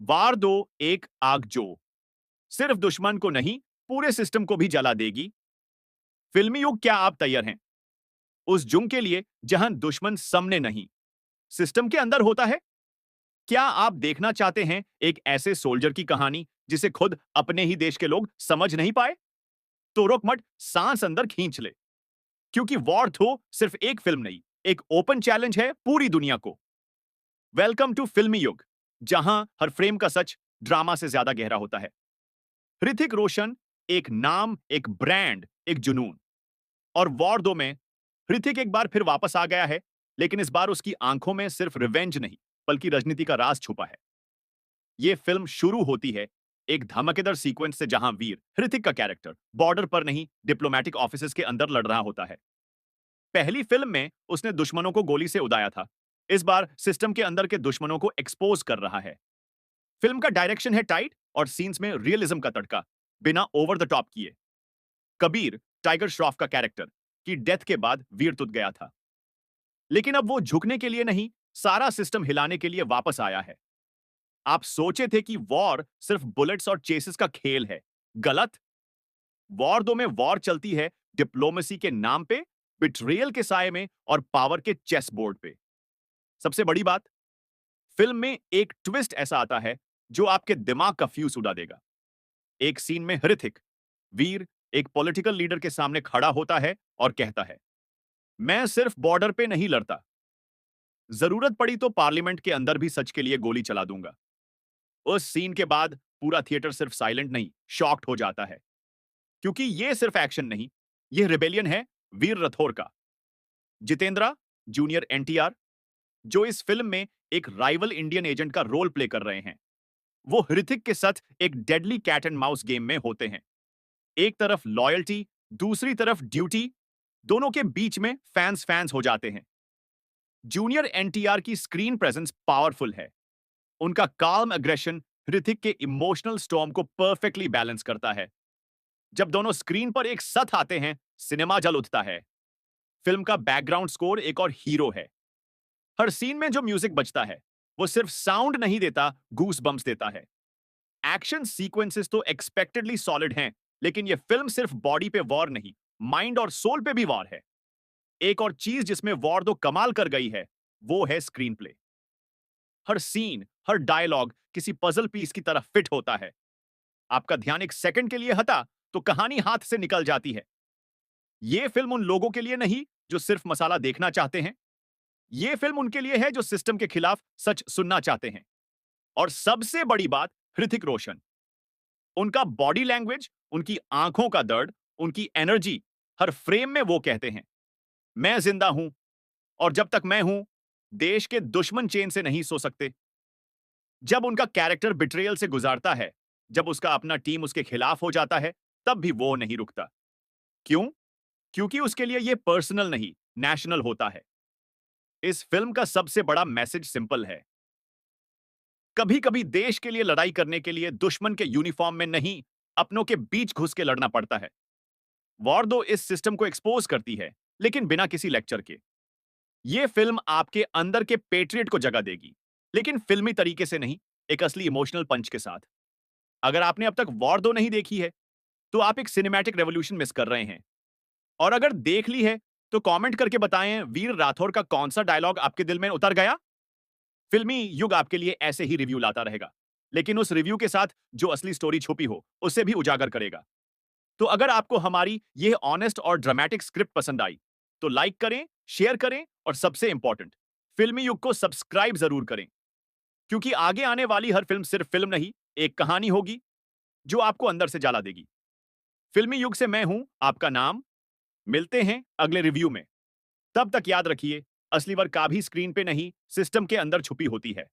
वार दो एक आग जो सिर्फ दुश्मन को नहीं पूरे सिस्टम को भी जला देगी। फिल्मी युग, क्या आप तैयार हैं उस जुंग के लिए जहां दुश्मन सामने नहीं, सिस्टम के अंदर होता है? क्या आप देखना चाहते हैं एक ऐसे सोल्जर की कहानी जिसे खुद अपने ही देश के लोग समझ नहीं पाए? तो रुक मत, सांस अंदर खींच ले, क्योंकि वॉर दो सिर्फ एक फिल्म नहीं, एक ओपन चैलेंज है पूरी दुनिया को। वेलकम टू फिल्मी युग, जहां हर फ्रेम का सच ड्रामा से ज्यादा गहरा होता है। ऋतिक रोशन, एक नाम, एक ब्रांड, एक जुनून। और वॉर दो में ऋतिक एक बार फिर वापस आ गया है, लेकिन इस बार उसकी आंखों में सिर्फ रिवेंज नहीं, बल्कि राजनीति का राज छुपा है। यह फिल्म शुरू होती है एक धमाकेदार सीक्वेंस से, जहां वीर ऋतिक का कैरेक्टर बॉर्डर पर नहीं, डिप्लोमेटिक ऑफिसेज के अंदर लड़ रहा होता है। पहली फिल्म में उसने दुश्मनों को गोली से उड़ाया था, इस बार सिस्टम के अंदर के दुश्मनों को एक्सपोज कर रहा है। फिल्म का डायरेक्शन है टाइट और सीन्स में रियलिज्म का तड़का, बिना ओवर द टॉप किए। कबीर, टाइगर श्रॉफ का कैरेक्टर, की डेथ के बाद वीर तुत गया था, लेकिन अब वो झुकने के लिए नहीं, सारा सिस्टम हिलाने के लिए वापस आया है। आप सोचे थे कि वॉर सिर्फ बुलेट्स और चेसेस का खेल है? गलत। वॉर दो में वॉर चलती है डिप्लोमेसी के नाम पे, बिट्रियल के साये में और पावर के चेस बोर्ड पे। सबसे बड़ी बात, फिल्म में एक ट्विस्ट ऐसा आता है जो आपके दिमाग का फ्यूज उड़ा देगा। एक सीन में ऋतिक, वीर, एक पॉलिटिकल लीडर के सामने खड़ा होता है और कहता है, मैं सिर्फ बॉर्डर पे नहीं लड़ता, जरूरत पड़ी तो पार्लियामेंट के अंदर भी सच के लिए गोली चला दूंगा। उस सीन के बाद पूरा थिएटर सिर्फ साइलेंट नहीं, शॉक्ड हो जाता है, क्योंकि यह सिर्फ एक्शन नहीं, यह रिबेलियन है वीर राठौर का। जितेंद्रा, जूनियर एनटीआर, जो इस फिल्म में एक राइवल इंडियन एजेंट का रोल प्ले कर रहे हैं, वो ऋतिक के साथ एक deadly cat and mouse game में होते हैं। एक तरफ लॉयल्टी, दूसरी तरफ ड्यूटी, दोनों के बीच में फैंस फैंस हो जाते हैं। जूनियर एनटीआर की स्क्रीन प्रेजेंस पावरफुल है। उनका काम अग्रेशन ऋतिक के इमोशनल स्टॉर्म को परफेक्टली बैलेंस करता है। जब दोनों स्क्रीन पर एक साथ आते हैं, सिनेमा जल उठता है। फिल्म का बैकग्राउंड स्कोर एक और हीरो है। हर सीन में जो म्यूजिक बजता है, वो सिर्फ साउंड नहीं देता, गूस बम्स देता है। एक्शन सीक्वेंसेस तो एक्सपेक्टेडली सॉलिड हैं, लेकिन ये फिल्म सिर्फ बॉडी पे वॉर नहीं, माइंड और सोल पे भी वॉर है। एक और चीज जिसमें वॉर दो कमाल कर गई है, वो है स्क्रीन प्ले। हर सीन, हर डायलॉग किसी पजल पीस की तरह फिट होता है। आपका ध्यान एक सेकंड के लिए हटा तो कहानी हाथ से निकल जाती है। यह फिल्म उन लोगों के लिए नहीं जो सिर्फ मसाला देखना चाहते हैं, यह फिल्म उनके लिए है जो सिस्टम के खिलाफ सच सुनना चाहते हैं। और सबसे बड़ी बात, ऋतिक रोशन, उनका बॉडी लैंग्वेज, उनकी आंखों का दर्द, उनकी एनर्जी, हर फ्रेम में वो कहते हैं, मैं जिंदा हूं, और जब तक मैं हूं, देश के दुश्मन चैन से नहीं सो सकते। जब उनका कैरेक्टर बिट्रेयल से गुजारता है, जब उसका अपना टीम उसके खिलाफ हो जाता है, तब भी वो नहीं रुकता। क्यों? क्योंकि उसके लिए यह पर्सनल नहीं, नेशनल होता है। इस फिल्म का सबसे बड़ा मैसेज सिंपल है, कभी कभी देश के लिए लड़ाई करने के लिए दुश्मन के यूनिफॉर्म में नहीं, अपनों के बीच घुस के लड़ना पड़ता है। वॉर दो इस सिस्टम को एक्सपोज करती है, लेकिन बिना किसी लेक्चर के। यह फिल्म आपके अंदर के पेट्रियट को जगह देगी, लेकिन फिल्मी तरीके से नहीं, एक असली इमोशनल पंच के साथ। अगर आपने अब तक वॉर दो नहीं देखी है, तो आप एक सिनेमैटिक रेवोल्यूशन मिस कर रहे हैं। और अगर देख ली है, तो कमेंट करके बताएं वीर राठौर का कौन सा डायलॉग आपके दिल में उतर गया। फिल्मी युग आपके लिए ऐसे ही रिव्यू लाता रहेगा, लेकिन उस रिव्यू के साथ जो असली स्टोरी छुपी हो, उसे भी उजागर करेगा। तो अगर आपको हमारी यह ऑनेस्ट और ड्रामेटिक स्क्रिप्ट पसंद आई, तो लाइक करें, शेयर करें, और सबसे इंपॉर्टेंट, फिल्मी युग को सब्सक्राइब जरूर करें, क्योंकि आगे आने वाली हर फिल्म सिर्फ फिल्म नहीं, एक कहानी होगी जो आपको अंदर से जला देगी। फिल्मी युग से मैं हूं आपका नाम। मिलते हैं अगले रिव्यू में। तब तक याद रखिए, असली वर्क कभी स्क्रीन पे नहीं, सिस्टम के अंदर छुपी होती है।